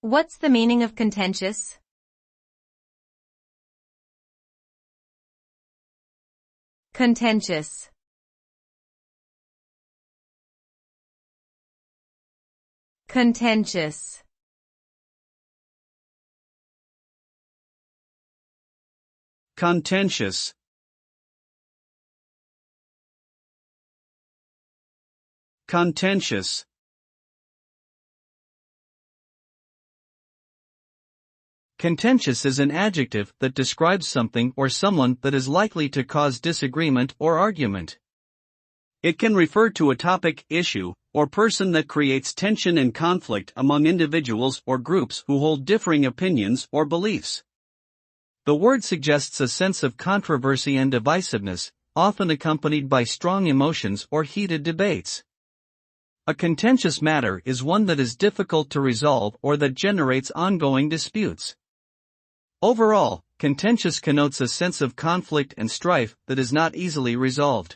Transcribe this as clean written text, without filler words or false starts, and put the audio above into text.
What's the meaning of contentious? Contentious. Contentious. Contentious. Contentious. Contentious is an adjective that describes something or someone that is likely to cause disagreement or argument. It can refer to a topic, issue, or person that creates tension and conflict among individuals or groups who hold differing opinions or beliefs. The word suggests a sense of controversy and divisiveness, often accompanied by strong emotions or heated debates. A contentious matter is one that is difficult to resolve or that generates ongoing disputes. Overall, contentious connotes a sense of conflict and strife that is not easily resolved.